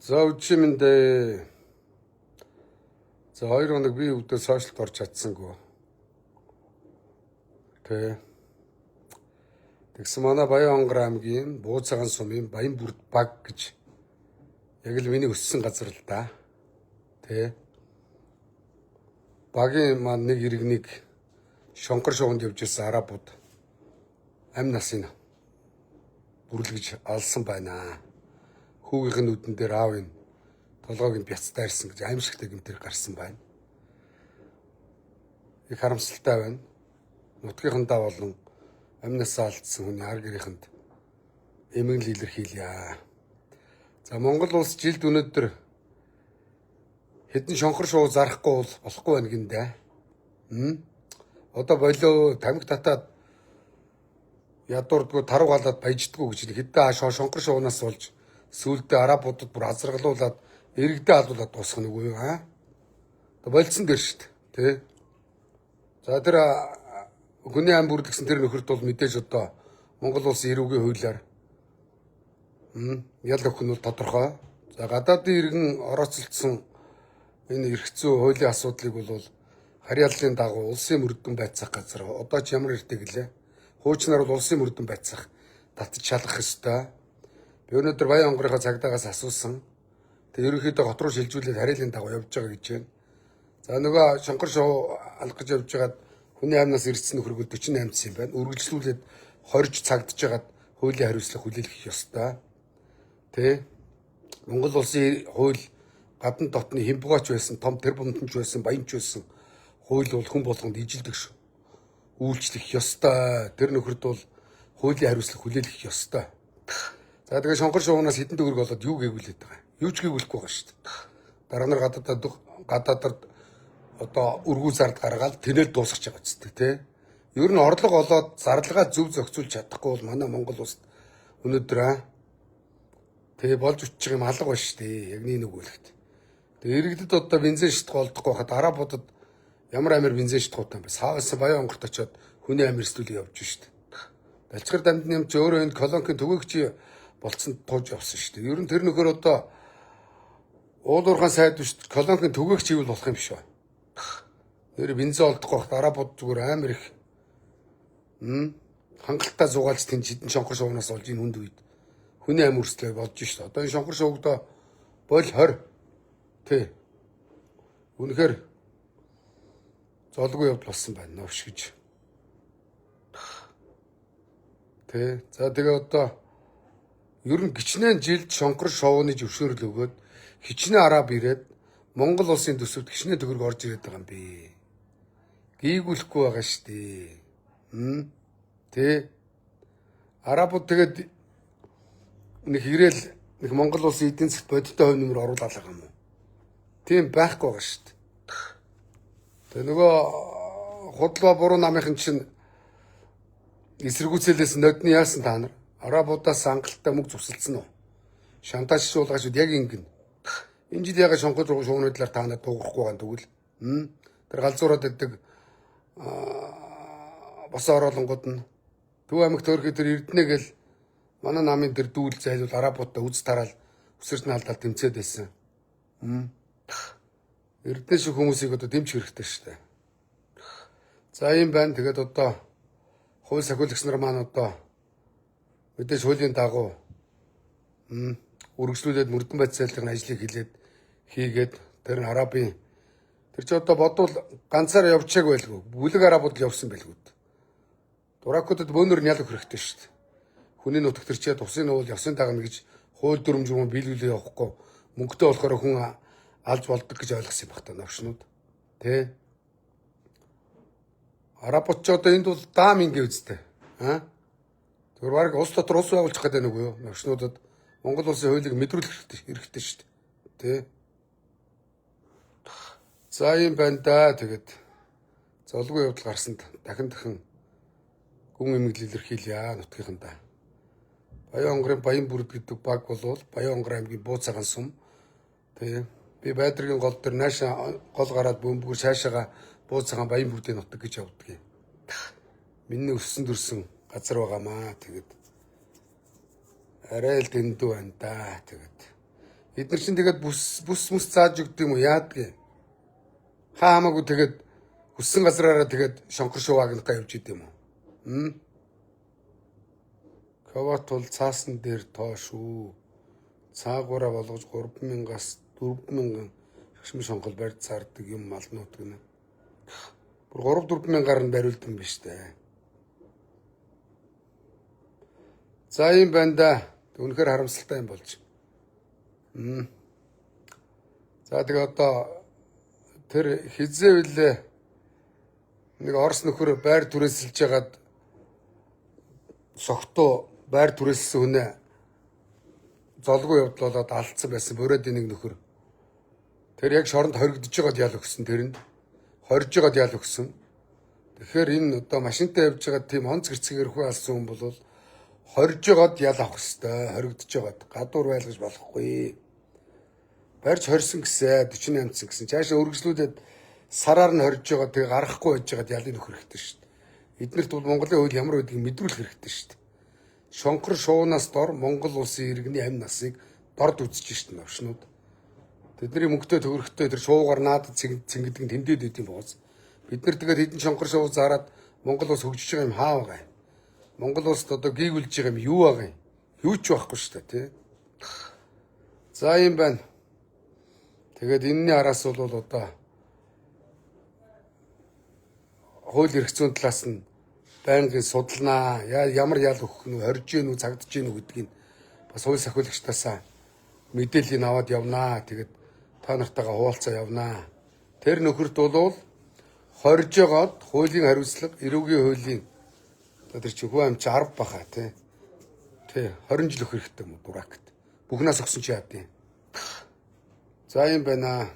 За үчимэндээ. За 2 хоног би өвдөө сошиалд орж чадсангүй. Тэгсэн манай Баян-Онгор аймгийн Бууцаагаан сумын Баян-Бүрд баг гэж яг л миний өссөн газар л да. Багийн маань нэг иргэнийг шонхор шууганд явж ирсэн арабууд амь насыг бүрлгэж алсан байна. Хүүгийнх нь нүдэн дээр аав нь толгойг нь бяцтай ирсэн гэж аимшигтай гэмтэр гарсан байна. Их харамсалтай байна. Нутгийнхандаа болон амь насаа алдсан хүний ар гэрийнхэнд эмгэнэл илэрхийлье. За Монгол улс жилд өнөөдөр хэдэн шонхор шуу зарахгүй бол болохгүй байна гиндэ. Одоо болоо тамхи татаад ядуурдгүй таруу галаад баяждггүй гэж хэдэн шонхор шуунаас болж сүүлдээ арабуудад бүр азаргалуулад иргэдээ алуулаад дуусгах нэг үү болцсон дээр шүү дээ. За тэр хүний ам бүрлэгсэн тэр нөхөрт бол мэдээж одоо Монгол улсын эрүүгийн хуулиар ял өгөх нь тодорхой. За гадаадын иргэн орооцолдсон энэ эрх зүй хуулийн асуудлыг бол харьяаллын дагуу улсын мөрдөн байцаах газар одоо ч ямар ирдэг гэлээ. Хуучнаар бол улсын мөрдөн байцаах татж шалгах ёстой. Би өнөөдөр Баян-Онгорынхаа цагдаагаас асуусан. Тэг ерөнхийдөө хот руу шилжүүлээд харьяаллын дагуу явж байгаа гэж байна. За нөгөө шонхор шоу алах гэж явж байгаад хүний амнаас ирсэн нөхрөгөө 48 юм байна. Үргэлжлүүлээд 20 цагдж байгаад хуулийн хариуцлага хүлээх ёстой. Монгол улсын хууль гадна дотны хэмбгаач байсан, том тэр бунтанч байсан, баянч байсан хууль бол хүн болгонд ижилдэг шүү. Үйлчлэх ёстой. Тэр нөхөрд бол хуулийн хариуцлага хүлээх ёстой. За тэгээ шонхор шуугнаас хэдэн төгрөг болоод юу гээгүүлээд байгаа. Юу ч гээгүүлэхгүй байгаа шүү дээ. Дараа нь гадаадад одоо өргүү зард гаргаад тэнэл дуусгаж байгаа ч тийм. Ер нь орлого олоод зарлагаа зөв зохицуулж чадахгүй бол манай Монгол улсад өнөөдөр болж үтчих юм алга байна шүү дээ. Яг нэг үгэлэгт. Тэгээ иргэдэд одоо бензин шатах олдохгүй хахад арабуудад ямар амир бензин шатахутай юм бэ? Саавс Баян-Онгорт очиод хүний амир студио явж шүү дээ. Далчгар дамдны юм чи өөрөө энэ колонкийн түгээгч болцсон тууж явсан шүү дээ. Ер нь тэр нөхөр одоо уулуурхаан сайд биш колонкийн түгээгч ивэл болох юм шүү. Нэр бензин олдохгүй хахад арабууд зүгээр амир их хангалттай зугаалж тэн хідэн шонхор шуугнаас олж энэ хүнд үед хүний амь үрслээ болж шүү дээ. Одоо энэ шонхор шуугдоо бол 20 үнэхээр золгүй явдал болсон байна новш гэж. За тэгээ одоо ер нь гичнээн жилд шонхор шуугны зөвшөөрөл өгөөд хичнээн араб ирээд Монгол улсын төсөвт гичнээн төгрөг орж ирээд байгаа юм бэ. Гийгүүлэхгүй байгаа шүү дээ. Арабууд тэгээд нэг ирээл нэг Монгол улсын эдийн засгт бодиттой хувь нэмэр оруулаад байгаа юм уу? Тийм байхгүй байгаа шүү дээ. Тэгээ нөгөө худлаа буруу намынхан чинь эсэргүүцэлээс нодны яасан та нар? Арабуудаас хангалттай мөнгө зусалсан уу? Шантажшуулгачуд яг ингэн. Энэ жил яга шонхор шуугны талаар та надад туугахгүй байгаа тэгвэл тэр галзуураад өгдөг босоо оруулангууд нь Төв аймагт өөрхий тэр Эрдэнэ гэл манай намын тэр дүүл зайлуул арабуудаа үз тараал өсөртний алдаал тэмцээд байсан. Эрдэнэ шиг хүмүүсийг одоо дэмжих хэрэгтэй шүү дээ. За юм байна. Тэгээд одоо хууль сахиулагч нар маань одоо мэдээж хуулийн дагуу үргэлжлүүлээд мөрдөн байцааллын ажлыг хийгээд тэр арабын тэр ч одоо бодвол ганцаар явчихаг байлгүй. Бүлэг арабууд л явсан байлгүй. Дуракуудад бөөнөр нь ял өгөх хэрэгтэй шүү дээ. Хүний нутагт ирчээд усын уул явсан дагна гэж хууль дүрм журм биелүүлээ явахгүй мөнгөтэй болохоор хүн алж болдог гэж ойлгосон юм багтаа новшнууд. Арабууд ч одоо энд бол даам ингэ үстэй. Тэр баг улс дотор улс байгуулчих гэдэг нэг үү новшнуудад Монгол улсын хуулийг мэдрүүлэх хэрэгтэй шүү дээ. За юм байна да. Тэгээд золгүй явдал гарсанд дахин гүн эмгэл илэрхийлье нутгийнхандаа. Баян-Онгорын Баян-Бүрд гэдэг баг бол Баян-Онгор аймгийн Бууцаагаан сум. Би Байдргийн гол дээр наашаа гол гараад бөмбөгөр шаашаага Бууцаагаан Баян-Бүрдийн нутаг гэж явдаг юм. Миний өссөн дөрсөн газар байгаамаа. Тэгээд арай л дэндүү байна да. Тэгээд Эдгээр чинь тэгээд бүс зааж өгд юм уу яадг. Хамаагүй тэгээд хүссэн газраараа тэгээд шонхор шуугаагнахаа явж идэм үү? Кават бол цаасан дээр тоо шүү. Цаагаараа болгож 3,000-аас 4,000 шашмын шонхол барьж зардаг юм малнууд гэнэ. Бүр 3-4,000-аар нь бариулд юм биш үү? За юм байна да. Үнэхээр харамсалтай юм болж. За тэгээ одоо тэр хизээвэл нэг Орос нөхөр байр түрээсэлж ягаад согтуу байр түрээсэлсэн хүнээ золгүй явдлуулаад алдсан байсан бороод нэг нөхөр. Тэр яг шоронд хоригдож байгаад ял өгсөн тэрэнд. Хорж байгаад ял өгсөн. Тэгэхээр энэ одоо машинтай явж байгаа тийм онц гэрцгээр хүү алсан хүн бол хорж байгаад ял авах хэвээр хоригдож байгаад гадуур байлгаж болохгүй. Барьж хорьсон гэсэн 48 гэсэн. Цаашаа үргэлжлүүлээд сараар нь хорж байгаа тэгээ гарахгүй байж байгаад ялыг нөхөр хэрэгтэй шүү дээ. Эднэрт бол Монголын хууль ямар байдгийг мэдрүүлэх хэрэгтэй шүү дээ. Шонхор шуунаас дор Монгол улсын иргэний амь насыг дорд үзэж шít навшнууд. Тэдний мөнгөтэй төгрөгтэй тэр шуугаар наадад цэнгэдэг нь тэмдээд идэм боос. Бид нар тэгээд хэдэн шонхор шуу зараад Монгол улс хөгжиж байгаа юм хаа байгаа юм. Монгол улсд одоо гийгүүлж байгаа юм юу байгаа юм. Юу ч байхгүй шүү дээ тий. За юм байна. Тэгээд энэний араас бол одоо хууль эрх зүйн талаас нь байнгын судалнаа. Ямар ял өгөх нь хорж гин үү цагдж гин үү гэдгийг бас хууль сахиулагчдаас мэдээллийг аваад явнаа. Тэгээд та нартайгаа хуваалцаа явнаа. Тэр нөхөрт бол хорж байгаад хуулийн хариуцлага эрүүгийн хуулийн тэр чи хүү амч 10 баха тий. 20 жил өх хэрэгтэй юм уу дуракт. Бүхнээс өгсөн чи яа дээ. За юм байна.